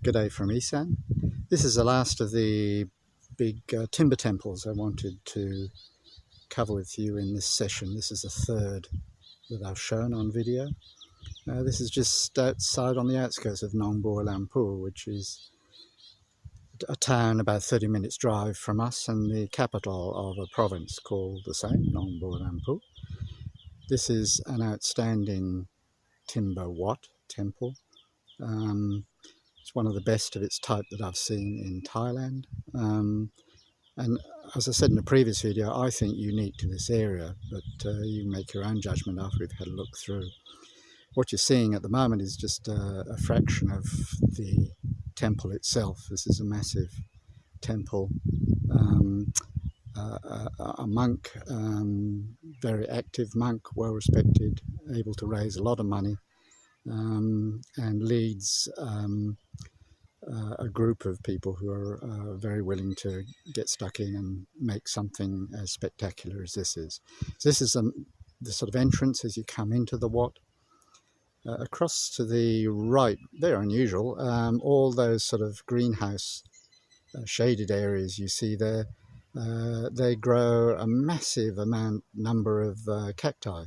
G'day from Isan. This is the last of the big timber temples I wanted to cover with you in this session. This is the third that I've shown on video. This is just outside on the outskirts of Nong Bua Lampur, which is a town about 30 minutes drive from us and the capital of a province called the same, Nong Bua Lampur. This is an outstanding timber Wat temple. It's one of the best of its type that I've seen in Thailand. And as I said in the previous video, I think unique to this area, but you make your own judgment after we've had a look through. What you're seeing at the moment is just a fraction of the temple itself. This is a massive temple. A monk, very active monk, well respected, able to raise a lot of money, and leads a group of people who are very willing to get stuck in and make something as spectacular as this is. So this is the sort of entrance as you come into the Wat. Across to the right, very unusual, all those sort of greenhouse shaded areas you see there, they grow a massive number of cacti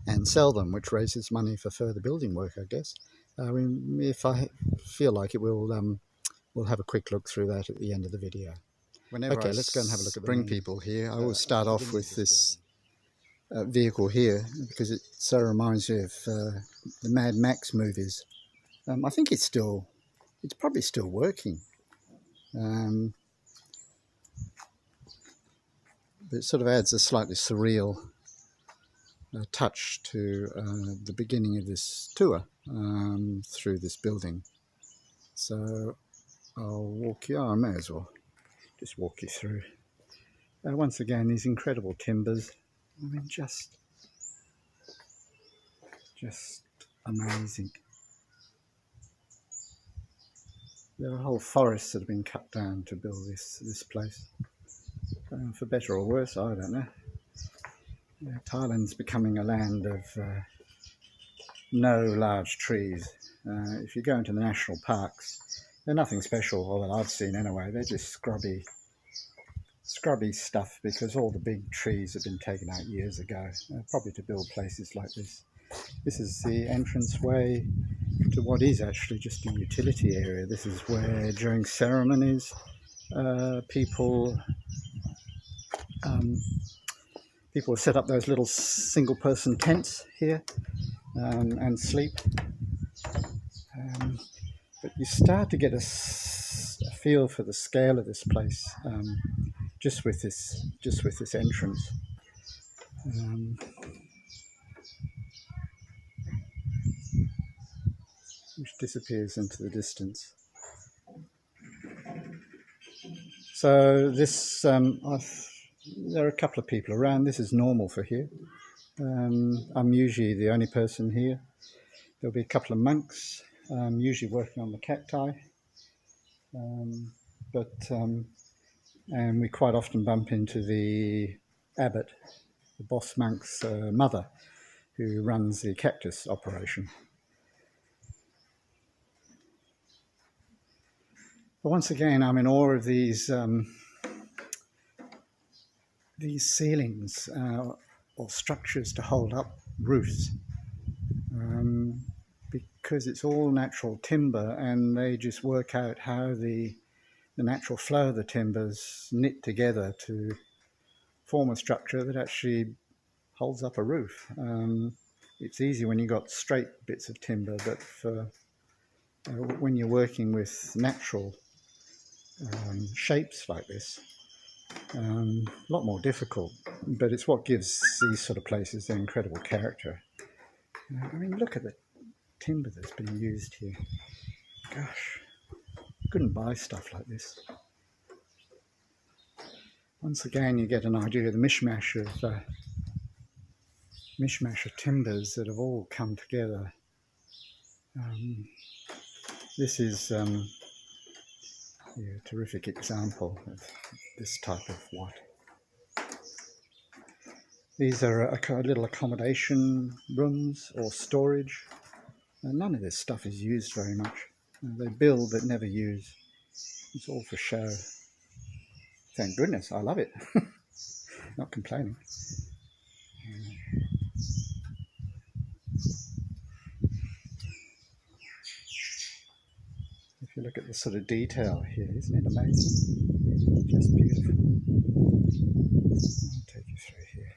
and sell them, which raises money for further building work, I guess. I mean, if I feel like it, we'll have a quick look through that at the end of the video. Okay, let's go and have a look at the bring people here. I always start off with this vehicle here because it so reminds me of the Mad Max movies. I think it's probably still working. But it sort of adds a slightly surreal touch to the beginning of this tour through this building. So I'll walk you, I may as well just walk you through. Once again, these incredible timbers. I mean, just amazing. There are whole forests that have been cut down to build this place. For better or worse, I don't know. Thailand's becoming a land of no large trees. If you go into the national parks, they're nothing special, or that I've seen anyway. They're just scrubby stuff because all the big trees have been taken out years ago, probably to build places like this. This is the entranceway to what is actually just a utility area. This is where during ceremonies people set up those little single-person tents here and sleep. But you start to get a feel for the scale of this place just with this entrance. Which disappears into the distance. So this, there are a couple of people around. This is normal for here. I'm usually the only person here. There'll be a couple of monks, usually working on the cacti. And we quite often bump into the abbot, the boss monk's mother, who runs the cactus operation. But once again, I'm in awe of these ceilings or structures to hold up roofs, because it's all natural timber, and they just work out how the natural flow of the timbers knit together to form a structure that actually holds up a roof. It's easy when you've got straight bits of timber, but when you're working with natural shapes like this, a lot more difficult, but it's what gives these sort of places their incredible character. I mean, look at the timber that's been used here. Gosh, couldn't buy stuff like this. Once again, you get an idea of the mishmash of timbers that have all come together. This is a terrific example of this type of Wat. These are little accommodation rooms or storage. None of this stuff is used very much. They build but never use. It's all for show. Thank goodness, I love it. Not complaining. If you look at the sort of detail here, isn't it amazing? Just beautiful. I'll take you through here.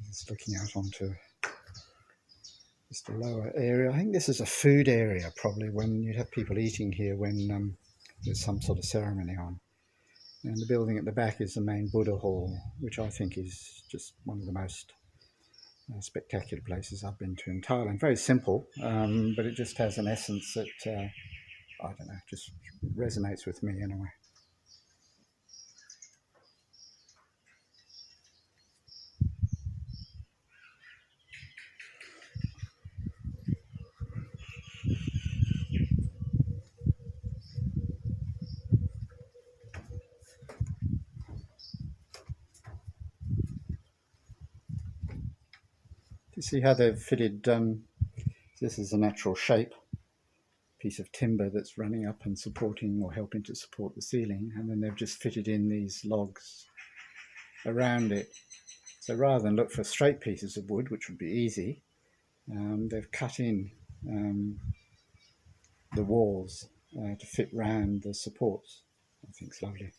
Just looking out onto just a lower area. I think this is a food area, probably, when you'd have people eating here when there's some sort of ceremony on. And the building at the back is the main Buddha hall, which I think is just one of the most spectacular places I've been to in Thailand. Very simple, but it just has an essence that, I don't know, just resonates with me in a way. You see how they've fitted, this is a natural shape, piece of timber that's running up and supporting or helping to support the ceiling, and then they've just fitted in these logs around it. So rather than look for straight pieces of wood, which would be easy, they've cut in the walls to fit round the supports. I think it's lovely.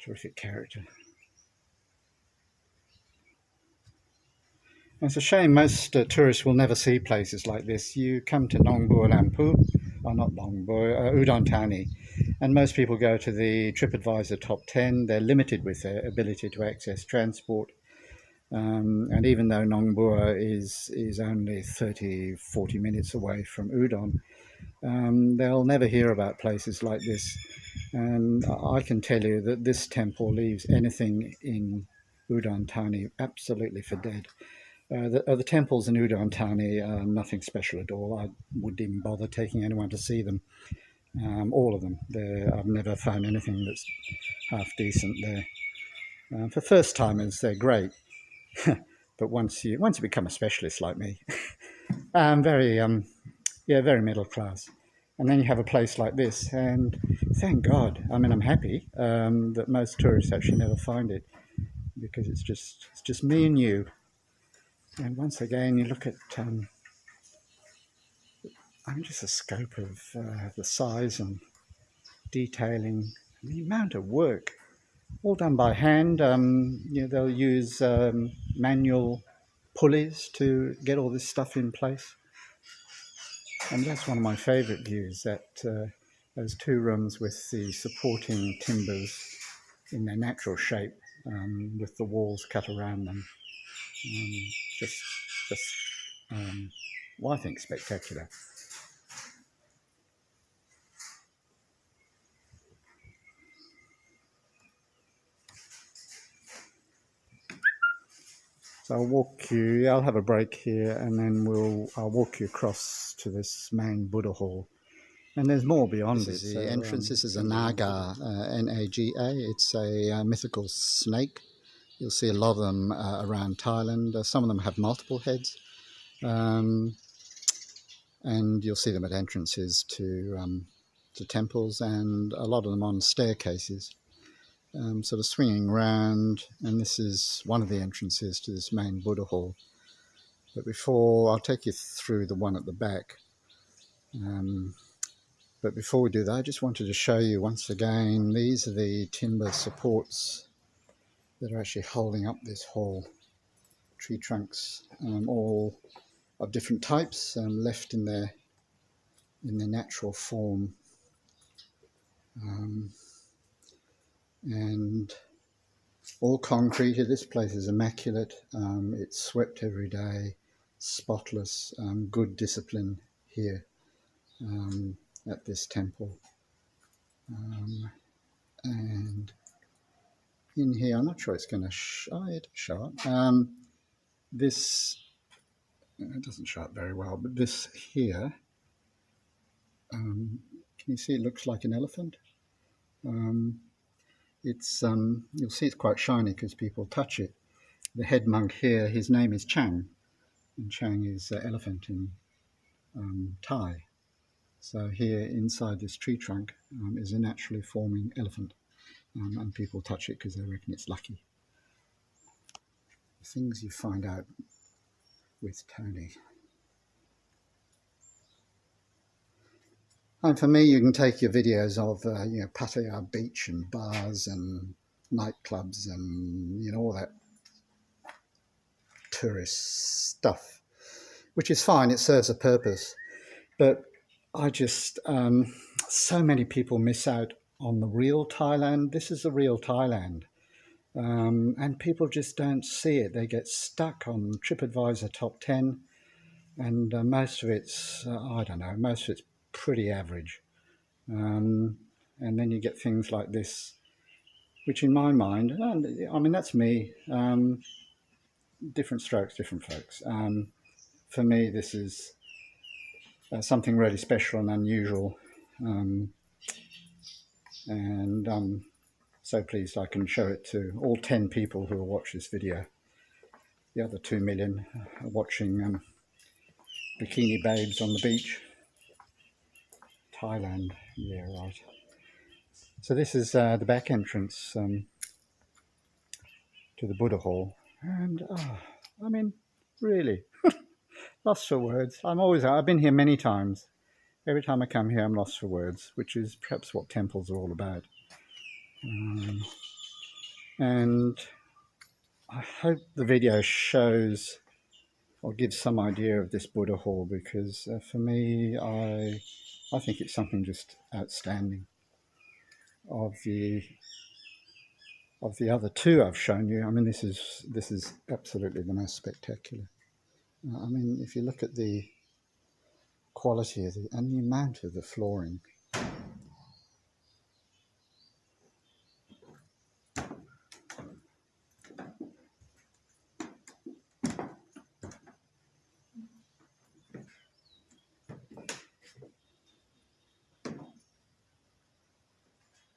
Terrific character. It's a shame most tourists will never see places like this. You come to Nong Bua Lampu, or not Nong Bua, Udon Thani, and most people go to the TripAdvisor top 10. They're limited with their ability to access transport. And even though Nong Bua is only 30-40 minutes away from Udon, they'll never hear about places like this. And I can tell you that this temple leaves anything in Udon Thani absolutely for dead. The temples in Udon Thani are nothing special at all. I wouldn't even bother taking anyone to see them. All of them. I've never found anything that's half decent there. For first timers, they're great, but once you become a specialist like me, very middle class, and then you have a place like this, and thank God. I mean, I'm happy that most tourists actually never find it, because it's just me and you. And once again, you look at just the scope of the size and detailing, the amount of work, all done by hand. They'll use manual pulleys to get all this stuff in place. And that's one of my favourite views, that those two rooms with the supporting timbers in their natural shape, with the walls cut around them. I think spectacular. So I'll have a break here, and then I'll walk you across to this main Buddha hall. And there's more beyond This is it. the entrance. This is a Naga, N-A-G-A. It's a mythical snake. You'll see a lot of them around Thailand. Some of them have multiple heads. And you'll see them at entrances to temples, and a lot of them on staircases, sort of swinging around. And this is one of the entrances to this main Buddha hall. But I'll take you through the one at the back. But before we do that, I just wanted to show you once again, these are the timber supports that are actually holding up this hall. Tree trunks, all of different types, left in their natural form. And all concrete. This place is immaculate. It's swept every day, spotless, good discipline here at this temple. And in here, I'm not sure it's going to show up. This, it doesn't show up very well, but this here, can you see it looks like an elephant? You'll see it's quite shiny because people touch it. The head monk here, his name is Chang, and Chang is elephant in Thai. So here inside this tree trunk is a naturally forming elephant, and people touch it because they reckon it's lucky. Things you find out with Tony. And for me, you can take your videos of Pattaya beach and bars and nightclubs and all that tourist stuff, which is fine. It serves a purpose, but I just so many people miss out on the real Thailand. This is the real Thailand. And people just don't see it. They get stuck on TripAdvisor top 10, and most of it's, I don't know, most of it's pretty average. And then you get things like this, which in my mind, I mean, that's me, different strokes, different folks. For me, this is something really special and unusual. And I'm so pleased I can show it to all 10 people who will watch this video. The other 2 million are watching bikini babes on the beach. Thailand, yeah, right. So this is the back entrance to the Buddha Hall. And, I mean, really, lost for words. I've been here many times. Every time I come here, I'm lost for words, which is perhaps what temples are all about. And I hope the video shows or gives some idea of this Buddha Hall, because for me, I think it's something just outstanding. Of the other two I've shown you, I mean, this is absolutely the most spectacular. I mean, if you look at the quality of and the amount of the flooring.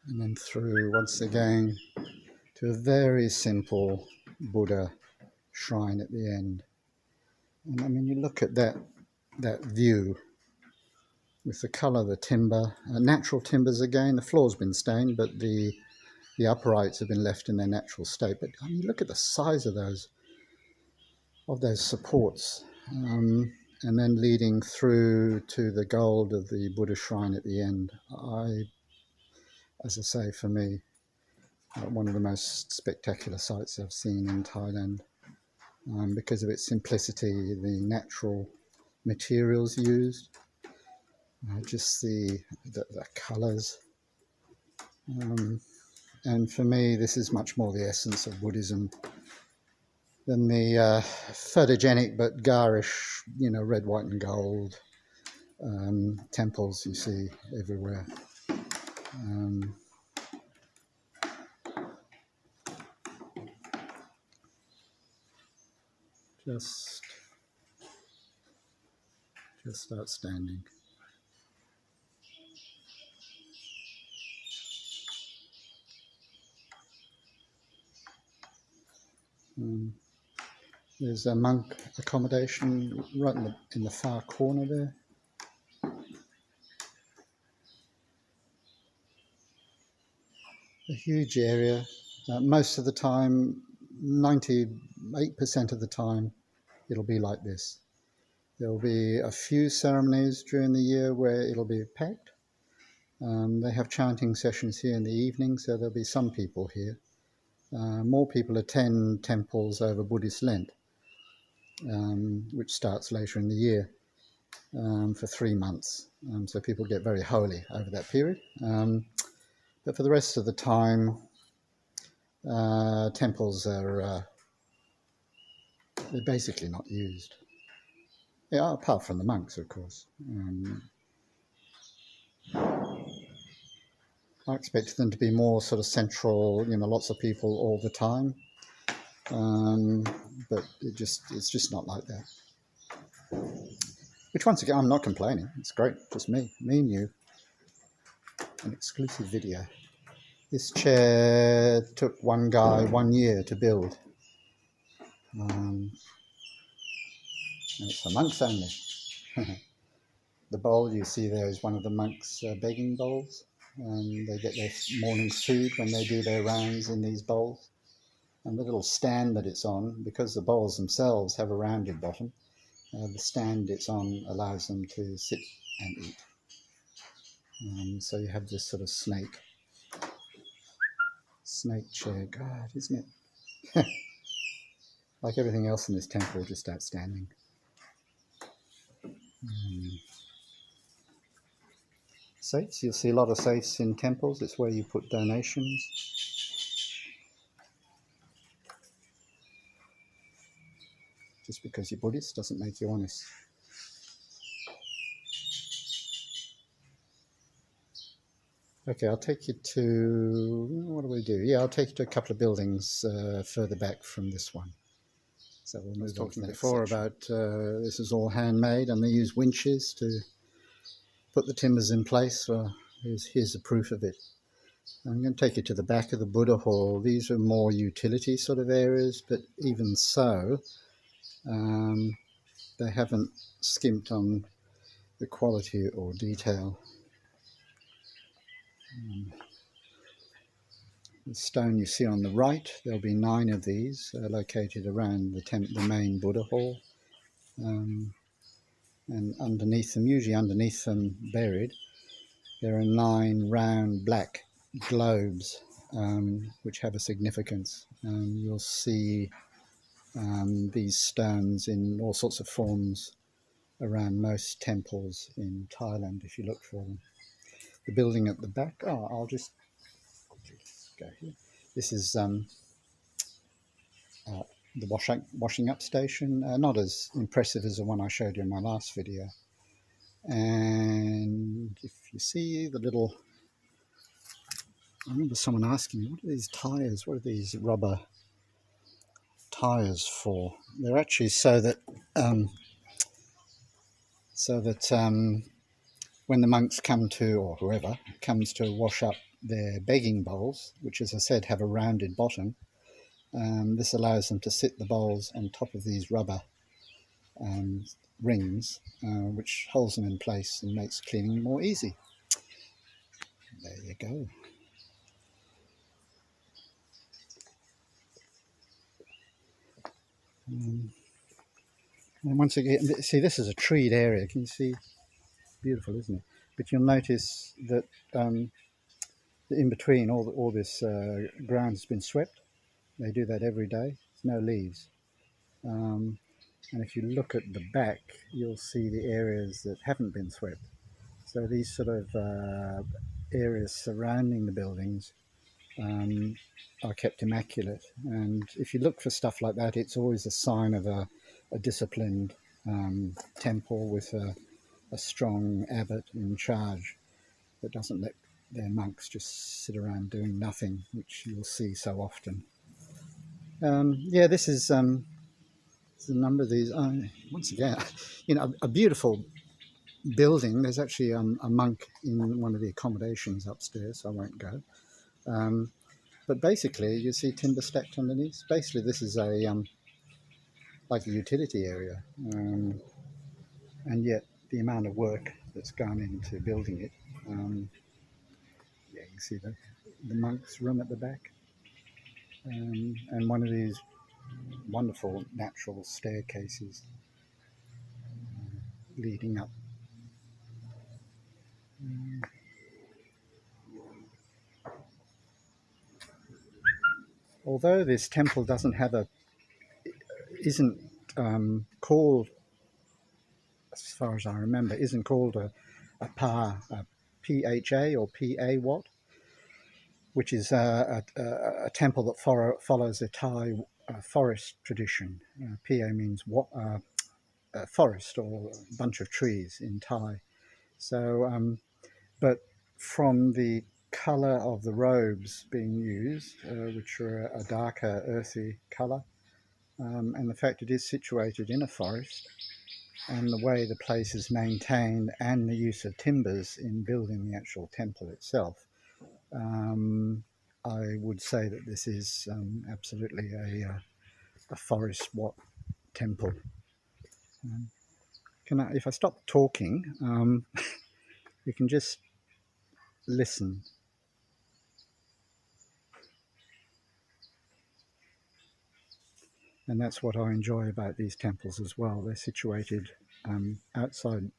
And then through once again to a very simple Buddha shrine at the end. And I mean, you look at that view with the colour of the timber, natural timbers again. The floor's been stained, but the uprights have been left in their natural state. But I mean, look at the size of those supports, and then leading through to the gold of the Buddha shrine at the end. As I say, for me, one of the most spectacular sights I've seen in Thailand, because of its simplicity, the natural materials used, just the colours. And for me, this is much more the essence of Buddhism than the photogenic but garish, red, white and gold temples you see everywhere. Just outstanding. There's a monk accommodation right in the far corner there. A huge area. Most of the time, 98% of the time, it'll be like this. There'll be a few ceremonies during the year where it'll be packed. They have chanting sessions here in the evening, so there'll be some people here. More people attend temples over Buddhist Lent, which starts later in the year for 3 months. So people get very holy over that period. But for the rest of the time, temples are they're basically not used. Yeah, apart from the monks, of course. I expected them to be more sort of central, lots of people all the time. But it's just not like that. Which, once again, I'm not complaining. It's great, just me and you. An exclusive video. This chair took one guy 1 year to build. And it's for monks only. The bowl you see there is one of the monks' begging bowls. They get their morning's food when they do their rounds in these bowls. And the little stand that it's on, because the bowls themselves have a rounded bottom, the stand it's on allows them to sit and eat. So you have this sort of snake chair. God, isn't it? Like everything else in this temple, just outstanding. Safes, you'll see a lot of safes in temples. It's where you put donations. Just because you're Buddhist doesn't make you honest. Okay, I'll take you to, what do we do? Yeah, I'll take you to a couple of buildings further back from this one. So we'll move on to the next before section. About this is all handmade, and they use winches to put the timbers in place. Well, here's the proof of it. I'm going to take you to the back of the Buddha Hall. These are more utility sort of areas, but even so, they haven't skimped on the quality or detail. The stone you see on the right, there'll be 9 of these located around the main Buddha Hall. And underneath them, usually underneath them buried, there are 9 round black globes which have a significance. You'll see these stones in all sorts of forms around most temples in Thailand if you look for them. The building at the back, I'll just go here. This is the washing up station, not as impressive as the one I showed you in my last video. And if you see the little, I remember someone asking me, what are these tires? What are these rubber tires for? They're actually so that when the monks come to, or whoever comes to wash up their begging bowls, which as I said have a rounded bottom, this allows them to sit the bowls on top of these rubber rings, which holds them in place and makes cleaning more easy. There you go. And once again, see, this is a treed area. Can you see? Beautiful, isn't it? But you'll notice that in between all this ground has been swept. They do that every day. There's no leaves. And if you look at the back, you'll see the areas that haven't been swept. So these sort of areas surrounding the buildings are kept immaculate. And if you look for stuff like that, it's always a sign of a disciplined temple with a strong abbot in charge that doesn't let their monks just sit around doing nothing, which you'll see so often. Yeah, this is a number of these. Once again, you know, a beautiful building. There's actually a monk in one of the accommodations upstairs, so I won't go. But basically, you see timber stacked underneath. Basically, this is like a utility area, and yet the amount of work that's gone into building it. Yeah, you see the monk's room at the back, and one of these wonderful natural staircases leading up. Although this temple isn't called, as far as I remember, isn't called a PHA or PA Wat, which is a temple that follows a Thai forest tradition. PA means forest or a bunch of trees in Thai. So, but from the colour of the robes being used, which are a darker earthy colour, and the fact it is situated in a forest, and the way the place is maintained, and the use of timbers in building the actual temple itself, I would say that this is absolutely a forest Wat temple. if I stop talking, you can just listen. And that's what I enjoy about these temples as well. They're situated outside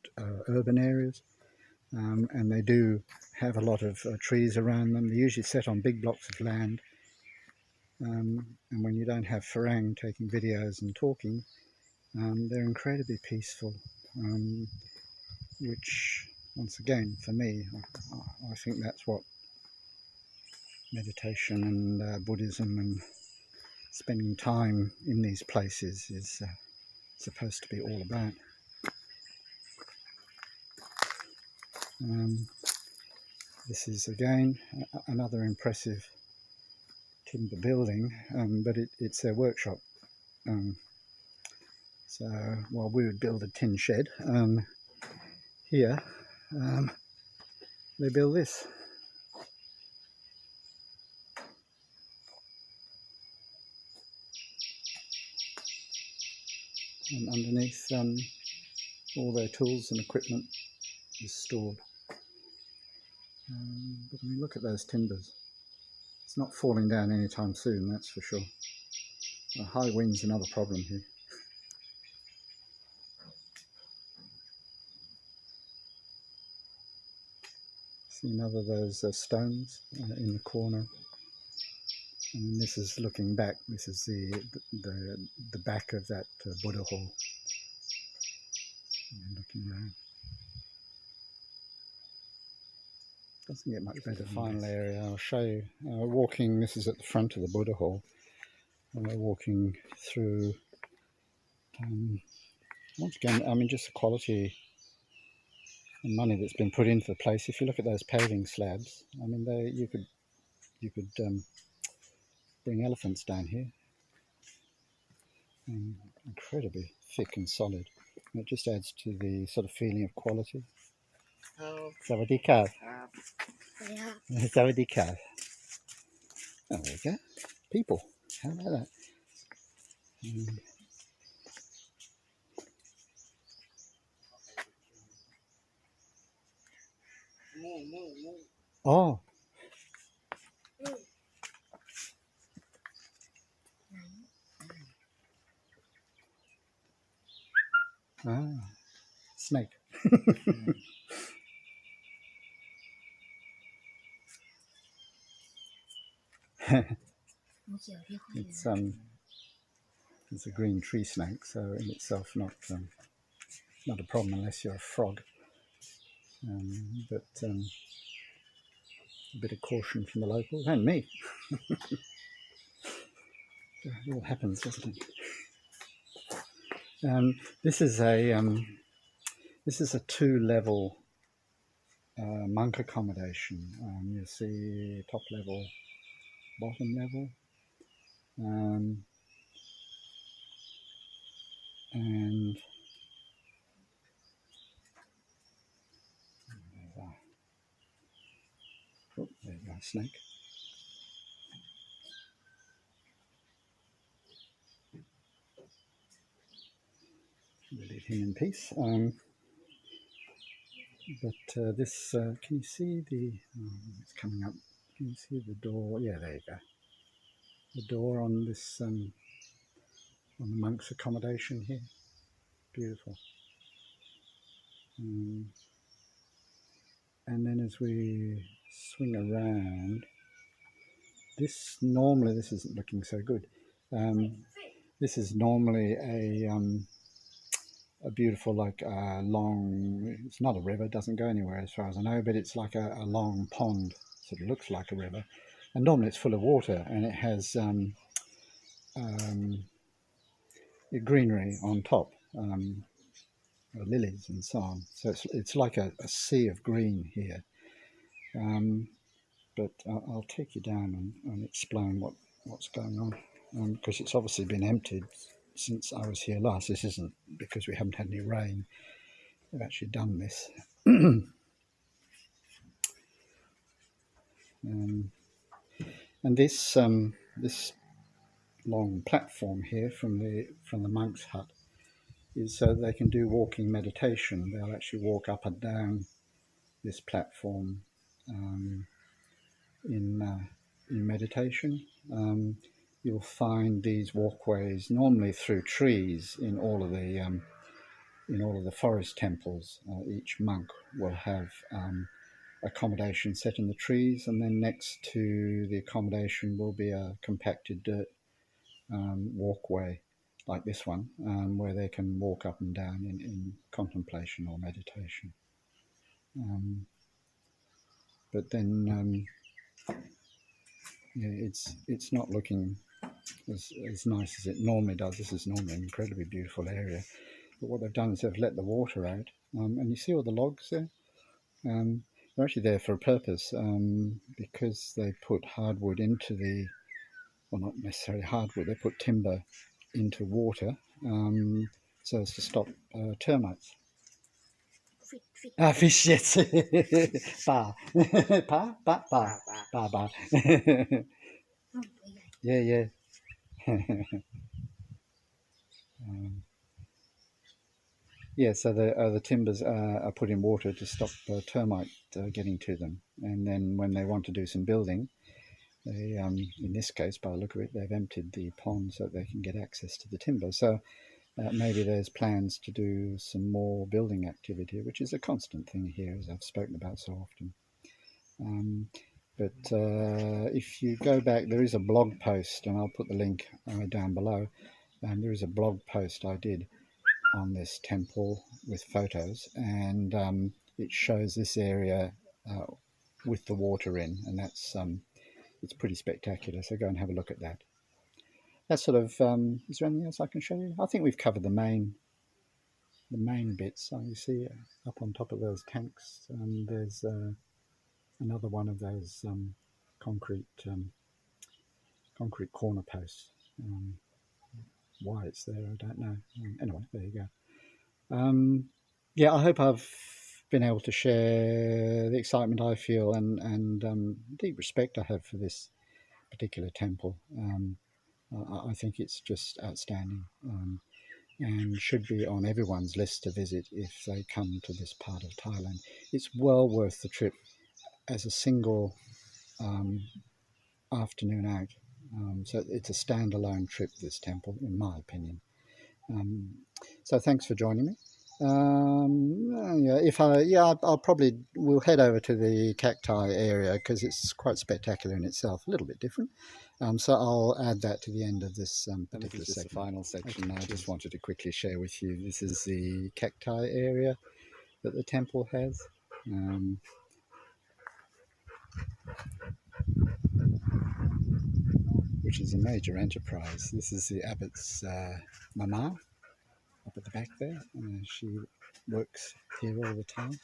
urban areas, and they do have a lot of trees around them. They're usually set on big blocks of land, and when you don't have Farang taking videos and talking, they're incredibly peaceful, which, once again, for me, I think that's what meditation and Buddhism and spending time in these places is supposed to be all about. This is again another impressive timber building, but it's their workshop. So while we would build a tin shed, here they build this. And underneath all their tools and equipment is stored. But I mean, look at those timbers. It's not falling down anytime soon, that's for sure. High wind's another problem here. See another of those stones in the corner. And this is looking back. This is the back of that Buddha hall. And looking around. Doesn't get much better. The final area I'll show you. Walking. This is at the front of the Buddha hall. We're walking through. Once again, I mean, just the quality and money that's been put into the place. If you look at those paving slabs, I mean, you could bring elephants down here. Incredibly thick and solid. And it just adds to the sort of feeling of quality. Sawadee ka. Sawadee ka. Oh, there you go. People. How about that? Oh. Ah, snake. It's a green tree snake, so in itself not a problem unless you're a frog. But a bit of caution from the locals and me. It all happens, doesn't it? This is a two-level monk accommodation. You see top level, bottom level, and oh, there you go, snake. We'll leave him in peace. But this, can you see the? It's coming up. Can you see the door? Yeah, there you go. The door on this on the monks' accommodation here. Beautiful. And then as we swing around, this isn't looking so good. This is normally a beautiful, like long, it's not a river, doesn't go anywhere as far as I know, but it's like a long pond, sort of looks like a river. And normally it's full of water, and it has greenery on top, lilies and so on. So it's like a sea of green here. But I'll take you down and explain what's going on, because it's obviously been emptied since I was here last. This isn't because we haven't had any rain. We've actually done this. And this long platform here from the monk's hut is so they can do walking meditation. They'll actually walk up and down this platform in meditation. You'll find these walkways normally through trees in all of the forest temples. Each monk will have accommodation set in the trees, and then next to the accommodation will be a compacted dirt walkway like this one, where they can walk up and down in contemplation or meditation. But then yeah, it's not looking as nice as it normally does. This is normally an incredibly beautiful area, but what they've done is they've let the water out, and you see all the logs there. They're actually there for a purpose, because they put hardwood into the, well, not necessarily hardwood, they put timber into water, so as to stop termites. Fish, yes. Ba. Pa? Ba? Ba. Ba, ba. Yeah, yeah. Yeah, so the timbers are put in water to stop termite getting to them. And then when they want to do some building, they, in this case, by the look of it, they've emptied the pond so that they can get access to the timber. So maybe there's plans to do some more building activity, which is a constant thing here, as I've spoken about so often. But if you go back, there is a blog post, and I'll put the link down below. There is a blog post I did on this temple with photos, and it shows this area with the water in, and that's it's pretty spectacular. So go and have a look at that. That's sort of. Is there anything else I can show you? I think we've covered the main bits. So you see up on top of those tanks, there's another one of those concrete corner posts. Why it's there, I don't know. Anyway, there you go. Yeah, I hope I've been able to share the excitement I feel and deep respect I have for this particular temple. I think it's just outstanding, and should be on everyone's list to visit if they come to this part of Thailand. It's well worth the trip as a single afternoon out. So it's a standalone trip, this temple, in my opinion. So thanks for joining me. I'll probably, we'll head over to the cacti area because it's quite spectacular in itself, a little bit different. So I'll add that to the end of this particular section. The final section. Okay, I just wanted to quickly share with you. This is the cacti area that the temple has. Which is a major enterprise. This is the abbot's mama up at the back there. She works here all the time.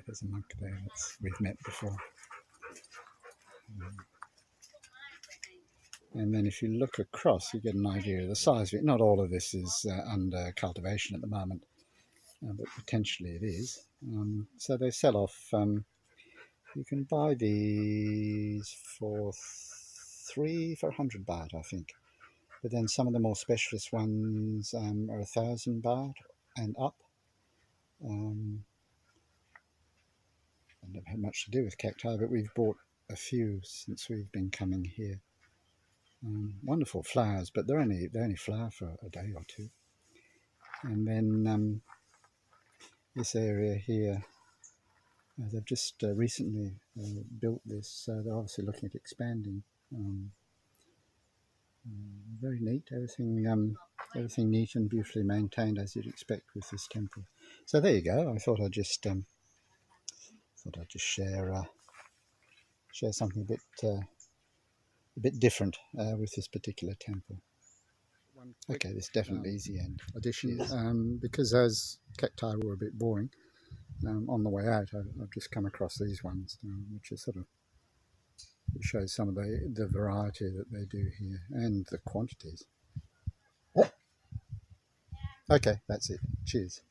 There's a monk there that we've met before. And then if you look across, you get an idea of the size of it. Not all of this is under cultivation at the moment, but potentially it is. So they sell off, you can buy these for 100 baht, I think. But then some of the more specialist ones are 1,000 baht and up. I don't have much to do with cacti, but we've bought a few since we've been coming here. Wonderful flowers, but they only flower for a day or two. And then this area here, they've just recently built this, so they're obviously looking at expanding. Very neat, everything neat and beautifully maintained as you'd expect with this temple. So there you go. I thought I'd just share something a bit different with this particular temple. Okay, this definitely is the end. Addition, because those cacti were a bit boring. On the way out, I've just come across these ones, which is sort of, it shows some of the variety that they do here and the quantities. Okay, that's it. Cheers.